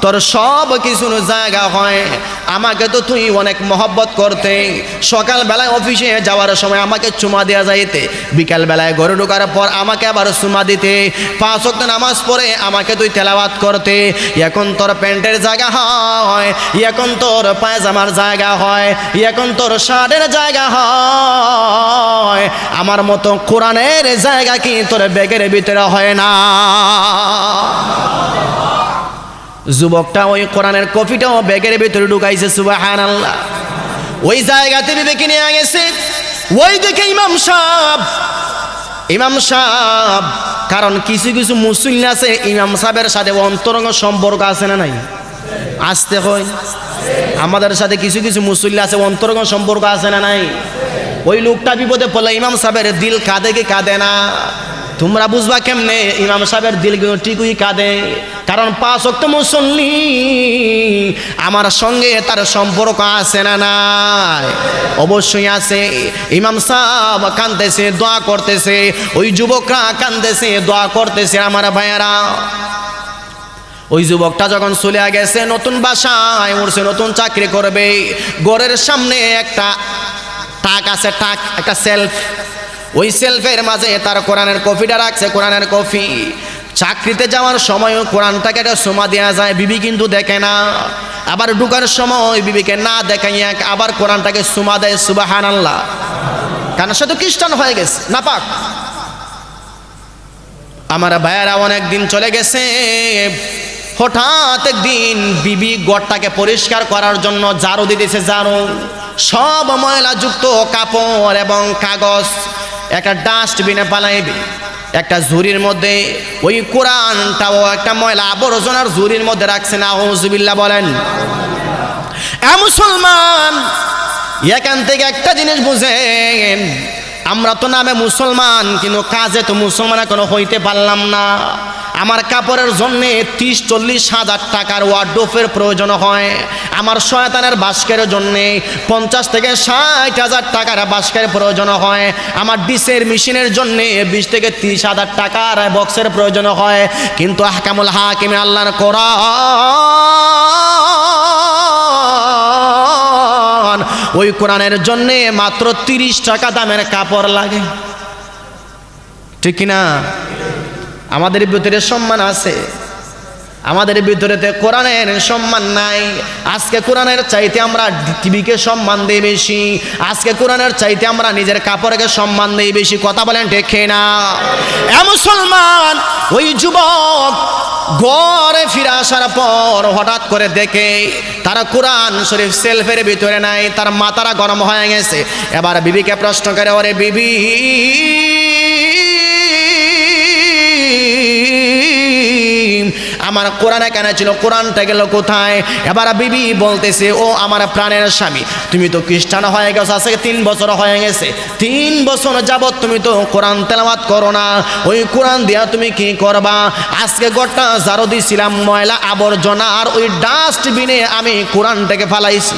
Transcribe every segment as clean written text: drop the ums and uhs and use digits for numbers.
তোর সব কিছুর জায়গা হয়। আমাকে তো তুই অনেক মহব্বত করতে, সকালবেলায় অফিসে যাওয়ার সময় আমাকে চুমা দেওয়া যাইতে, বিকালবেলায় ঘরে ঢোকার পর আমাকে আবার চুমা দিতে, 5 ওয়াক্ত নামাজ পড়ে আমাকে তুই তেলাওয়াত করতে। এখন তোর প্যান্টের জায়গা হয়, এখন তোর পায়জামার জায়গা হয়, এখন তোর শার্টের জায়গা হয়। আমার মতো কোরআনের জায়গা কি তোর ব্যাগের ভিতরে হয় না? যুবকটা ওই কোরআনের কপিটাও ব্যাগের ভিতরে ঢুকাইছে, সুবহানাল্লাহ। ওই জায়গাতে বিবেকে নিয়ে গেছে। ওই দেখে ইমাম সাহেব, কারণ কিছু কিছু মুসল্লি আছে ইমাম সাহেবের সাথে অন্তরঙ্গ সম্পর্ক আছে না নাই? আসতে হয় আমাদের সাথে কিছু কিছু মুসল্লি আছে অন্তরঙ্গ সম্পর্ক আছে না নাই? ওই লোকটা বিপদে পড়লে ইমাম সাহেবের দিল কাঁদে কি কাঁদে না? তোমরা বুঝবা কেমনে ইমাম সাহেবের দিল ঠিকই কাঁদে? কারণ 5 ওয়াক্ত মুসল্লি, আমার সঙ্গে তার সম্পর্ক আছে না নাই? অবশ্যই আছে। ইমাম সাহেব কাঁদতেছে, দোয়া করতেছে, ওই যুবকরা কাঁদতেছে, দোয়া করতেছে। আমার ভাইয়েরা, ওই যুবকটা যখন চলে গেছে, নতুন বাসায় উঠছে, নতুন চাকরি করবে, ঘরের সামনে একটা টাক আছে, টাক একটা সেলফ, ওই সেলফের মাঝে তার কোরআনের কপিটা রাখছে, কোরআনের কপি। চাকরিতে যাওয়ার সময়ও কোরআনটাকে একটা সুমা দেওয়া যায়, বিবি কিন্তু দেখে না। আবার ঢুকার সময় বিবিকে না দেখাইয়া আবার কোরআনটাকে সুমা দেয়, সুবহানাল্লাহ। কারণ সে তো খ্রিস্টান হয়ে গেছে, নাপাক। আমার ভাইয়েরা অনেক দিন চলে গেছে। হঠাৎ একদিন বিবি ঘরটাকে পরিষ্কার করার জন্য ঝাড়ু দিতেছে, ঝাড়ু সব ময়লাযুক্ত কাপড় এবং কাগজ একটা ডাস্টবিনে পালাইবে, একটা ঝুড়ির মধ্যে ওই কোরআনটাও একটা ময়লা আবর্জনার ঝুড়ির মধ্যে রাখছে। নাউজুবিল্লাহ বলেন। মুসলমান, এখান থেকে একটা জিনিস বুঝেন, আমরা তো নামে মুসলমান কিন্তু কাজে তো মুসলমান এখনো হইতে পারলাম না। আমার কাপড়ের জন্যে 30-40 হাজার টাকার ওয়ার্ডরোবের প্রয়োজন হয়। আমার শয়তানের বাস্কের জন্যে 50 থেকে 60 হাজার টাকার বাস্কের প্রয়োজন হয়। আমার ডিসের মেশিনের জন্যে 20 থেকে 30 হাজার টাকার বক্সের প্রয়োজন হয়। কিন্তু আহকামুল হাকিম আল্লাহর কোরআন, ওই কোরআনের জন্যে মাত্র 30 টাকা দামের কাপড় লাগে, ঠিক না? আমাদের ভিতরে সম্মান আছে, আমাদের ভিতরেতে কোরআনের সম্মান নাই। আজকে কোরআনের চাইতে আমরা টিভিকে সম্মান দিই বেশি, আজকে কোরআনের চাইতে আমরা নিজের কাপড়কে সম্মান দিই বেশি। কথা বলেন ঠিক না? মুসলমান, ওই যুবক ঘরে ফিরে আসার পর হঠাৎ করে দেখে তারা কোরআন শরীফ সেলফের ভিতরে নাই। তার মাথাটা গরম হয়ে গেছে। এবার বিবিকে প্রশ্ন করে, ওরে বিবি, আমার কোরআন এখানে ছিল, কোরআনটা গেল কোথায়? এবার বিবি বলতেছে, ও আমার প্রাণের স্বামী, তুমি তো খ্রিস্টান হয়ে গেছো, আজকে 3 বছর হয়ে গেছে। 3 বছর যাবত তুমি তো কোরআন তেলাওয়াত করো না। ওই কোরআন দিয়া তুমি কি করবা? আজকে গোটা ঝাড়ু দিছিলাম ময়লা আবর্জনা, আর ওই ডাস্টবিনে আমি কোরআনটাকে ফালাইছি।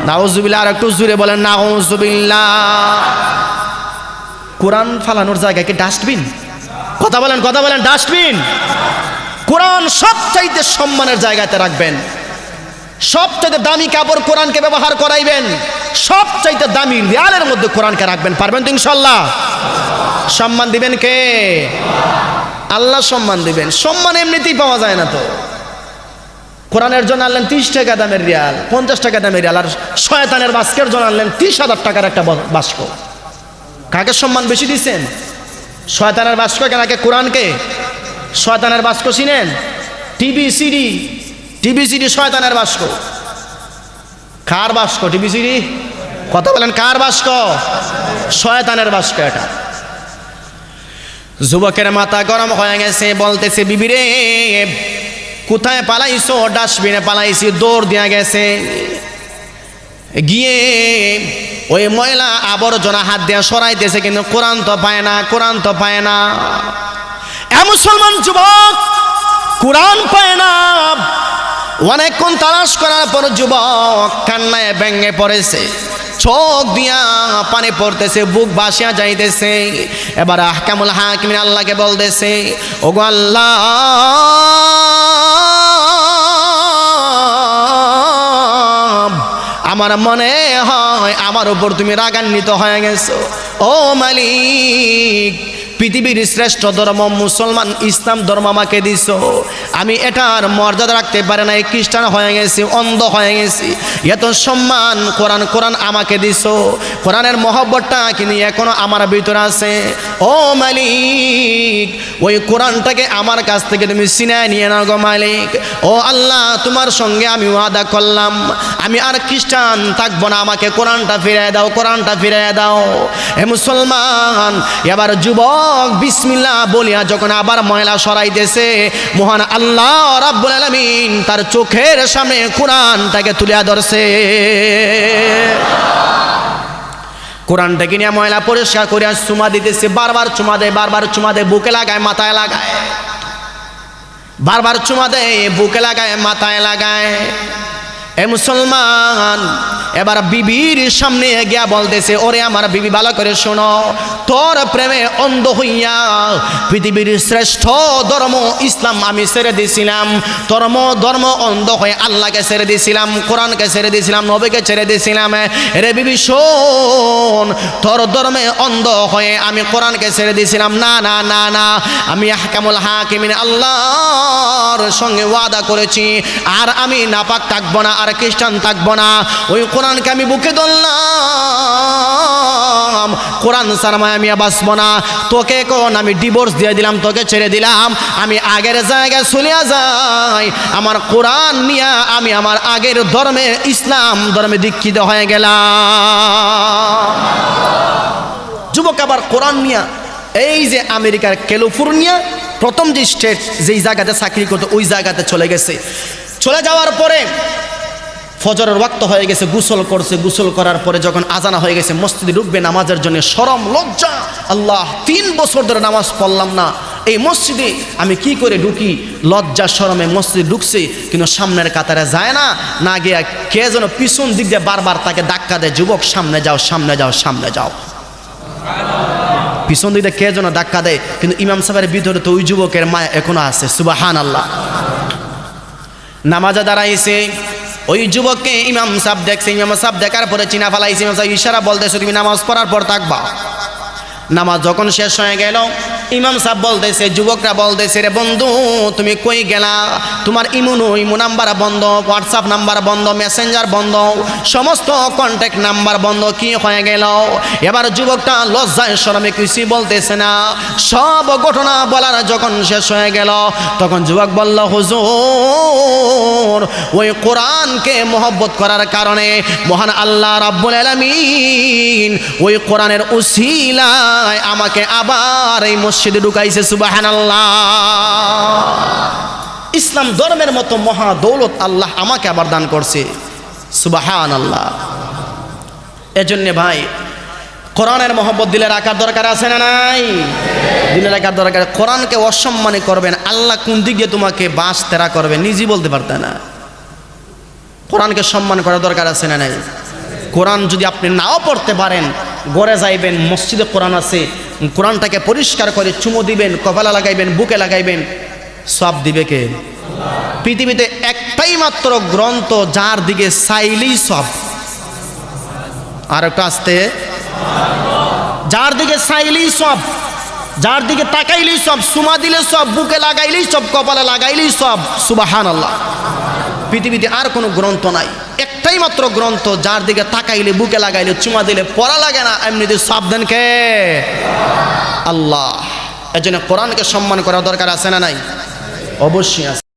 নাউজুবিল্লাহ। আর একটু জোরে বলেন নাউজুবিল্লাহ। কোরআন ফালানোর জায়গা কি ডাস্টবিন? কথা বলেন, কথা বলেন, ডাস্টবিন। কোরআন সবচাইতে সম্মানের জায়গাতে রাখবেন, সবচাইতে দামি কাপড় কোরআনকে ব্যবহার করাইবেন, সবচাইতে দামি রিয়ালের মধ্যে কোরআনকে রাখবেন। পারবেন তো ইনশাআল্লাহ? সম্মান দিবেন কে? আল্লাহ সম্মান দিবেন। সম্মান এমনিতেই পাওয়া যায় না। তো কোরআনের জন্য আনলেন 30 টাকা দামের রিয়াল, 50 টাকা দামের রিয়াল, আর শয়তানের বাস্কের জন্য আনলেন 30,000 টাকার একটা বাস্ক। কাকে সম্মান বেশি দিচ্ছেন? শয়তানের বাস্ক নাকি কোরআনকে? শয়তানের বাস্ক চিনেন? টিভি সিডি শয়তানের বাস্ক। কার বাস্ক? TV CD? কথা বলেন, কার বাস্ক? শয়তানের বাস্ক এটা। যুবকের মাথা গরম হয়ে গেছে, বলতেছে, বিবি রে, কোথায় পালাইছো? ডাস্টবিনে পালাইছি। দৌড় দিয়া গেছে, গিয়ে ওই ময়লা আবর্জনা হাত দিয়ে সরাইতেছে, কিন্তু কোরআন তো পায় না, কোরআন তো পায় না। মুসলমান যুবক কোরআন পায় না। অনেকক্ষণ তালাশ করার পর যুবক কান্নায় ভেঙে পড়েছে। চোখ দিয়া পানি পড়তেছে, বুক ভাসিয়া যাইতেছে। এবার আহকামুল হাকিমিন আল্লাহকে বলতেছে, ওগো আল্লাহ, আমার মনে হয় আমার উপর তুমি রাগান্বিত হয়ে গেছো। ও মালিক, পৃথিবীর শ্রেষ্ঠ ধর্ম মুসলমান ইসলাম ধর্ম আমাকে দিছো, আমি এটার মর্যাদা রাখতে পারি না, খ্রিস্টান হয়ে গেছি, অন্ধ হয়ে গেছি। এত সম্মান কোরআন কোরআন আমাকে দিছো, কোরআনের মহব্বতটা কিন্তু এখনো আমার ভিতরে আছে। ও মালিক, ওই কোরআনটাকে আমার কাছ থেকে তুমি ছিনায় নিয়ে নাও গো মালিক। ও আল্লাহ, তোমার সঙ্গে আমি ওয়াদা করলাম আমি আর খ্রিস্টান থাকবো না, আমাকে কোরআনটা ফিরিয়ে দাও, কোরআনটা ফিরিয়ে দাও। হে মুসলমান, এবার যুবক বিসমিল্লাহ বলিয়া যখন আবার ময়লা সরাইতেছে, মহান আল্লাহ রাব্বুল আলামিন তার চোখের সামনে কোরআনটাকে তুলিয়া ধরছে। কোরআনটাকে নিয়ে ময়লা পরিষ্কার করিয়া চুমা দিতেছে, বারবার চুমা দেয়, বারবার চুমা দেয়, বুকে লাগায়, মাথায় লাগায়, বারবার চুমা দেয়, বুকে লাগায়, মাথায় লাগায়। এ মুসলমান, এবার বিবির সামনে গিয়া বলতেছে, ওরে আমার বিবি, ভালো করে শোনো, তোর প্রেমে অন্ধ হইয়া পৃথিবীর শ্রেষ্ঠ ধর্ম ইসলাম আমি ছেড়ে দিয়েছিলাম, ধর্ম অন্ধ হয়ে আল্লাহকে ছেড়ে দিয়েছিলাম, কোরআনকে ছেড়ে দিয়েছিলাম, নবীকে ছেড়ে দিয়েছিলাম। রে বিবি শোন, তোর ধর্মে অন্ধ হয়ে আমি কোরআনকে ছেড়ে দিয়েছিলাম। না না না না, আমি আহকামুল হাকিমিন আল্লাহর সঙ্গে ওয়াদা করেছি, আর আমি নাপাক থাকবো না, আর খ্রিস্টান থাকবো না। ওই কোরআনকে আমি বুকে ধরলাম, কোরআন সারমায় আমি বাঁচবো না। তোকে কোন আমি ডিভোর্স দিয়ে দিলাম, তোকে ছেড়ে দিলাম, আমি আগের জায়গায় চলে যাই, আমার কোরআন নিয়ে আমি আমার আগের ধর্মে ইসলাম ধর্মে দীক্ষিত হয়ে গেলাম। যুবক আবার কোরআন নিয়ে এই যে আমেরিকার ক্যালিফোর্নিয়া প্রথম যে স্টেট, যেই জায়গাতে চাকরি করতো ওই জায়গাতে চলে গেছে। চলে যাওয়ার পরে ফজরের ওয়াক্ত হয়ে গেছে, গোসল করছে, গোসল করার পরে যখন আজানা হয়ে গেছে, মসজিদে ঢুকবে নামাজের জন্য, শরম লজ্জা, আল্লাহ 3 বছর ধরে নামাজ পড়লাম না, এই মসজিদে আমি কি করে ঢুকি, লজ্জা শরমে মসজিদে ঢুকছে, কিন্তু সামনের কাতারে যায় না, না গিয়া কে যেন পিছন দিক দিয়ে বারবার তাকে ধাক্কা দেয়, যুবক সামনে যাও, সামনে যাও, সামনে যাও। পিছন দিক দিয়ে কে যেন ধাক্কা দেয়, কিন্তু ইমাম সাহেবের ভিতরে তো ওই যুবকের মায়া এখনো আছে। সুবহানাল্লাহ। নামাজে দাঁড়াইছে, ওই যুবককে ইমাম সাহেব দেখছে, ইমাম সাহেব দেখার পরে চিনা ফেলাইছে, ইমাম সাহেব ইশারা বলতেছে তুমি নামাজ পড়ার পর থাকবা। নামাজ যখন শেষ হয়ে গেল, ইমাম সাহেব বলতেছে, যুবকরা বলতেছে, রে বন্ধু তুমি কই গেলা, তোমার ইমো নাম্বার বন্ধ, হোয়াটসঅ্যাপ নাম্বার বন্ধ, মেসেঞ্জার বন্ধ, সমস্ত কন্ট্যাক্ট নাম্বার বন্ধ, কি হয়ে গেল? এবার যুবকটা লজ্জায় শরমে কিছুই বলতেছে না। সব ঘটনা বলার যখন শেষ হয়ে গেল, তখন যুবক বলল, হুজুর ওই কোরআনকে মহব্বত করার কারণে মহান আল্লাহ রাব্বুল আলামিন ওই কোরআনের উসিলায় আমাকে আবার এই মসজিদে ঢুকাইছে। সুবহানাল্লাহ। ইসলাম ধর্মের মতো মহা দৌলত আল্লাহ আমাকে আবার দান করছে। সুবহানাল্লাহ। এজন্য ভাই, কোরআনের মহব্বত দিলে রাখার দরকার আছে না নাই? দিলে রাখার দরকার। কোরআনকে অসম্মানী করবেন, আল্লাহ কোন দিক দিয়ে তোমাকে বাঁশ তেরা করবে নিজেই বলতে পারতে না। কোরআনকে সম্মান করার দরকার আছে না নাই? কোরআন যদি আপনি নাও পড়তে পারেন, ঘরে যাইবেন, মসজিদে কোরআন আছে, কোরআনটাকে পরিষ্কার করে চুমো দিবেন, কপালে লাগাইবেন, বুকে লাগাইবেন, সব দিবে কে? পৃথিবীতে একটাই মাত্র গ্রন্থ যার দিকে চাইলেই সব। আর একটা আসতে, যার দিকে চাইলেই সব, যার দিকে তাকাইলেই সব, সুমা দিলে সব, বুকে লাগাইলেই সব, কপালে লাগাইলেই সব। সুবহানাল্লাহ। পৃথিবীতে আর কোনো গ্রন্থ নাই, একটাই মাত্র গ্রন্থ যার দিকে তাকাইলে, বুকে লাগাইলে, চুমা দিলে পড়া লাগে না, এমনিতে সব দেন কে? আল্লাহ। এজন্য কোরআনকে সম্মান করা দরকার আছে না নাই? অবশ্যই আছে।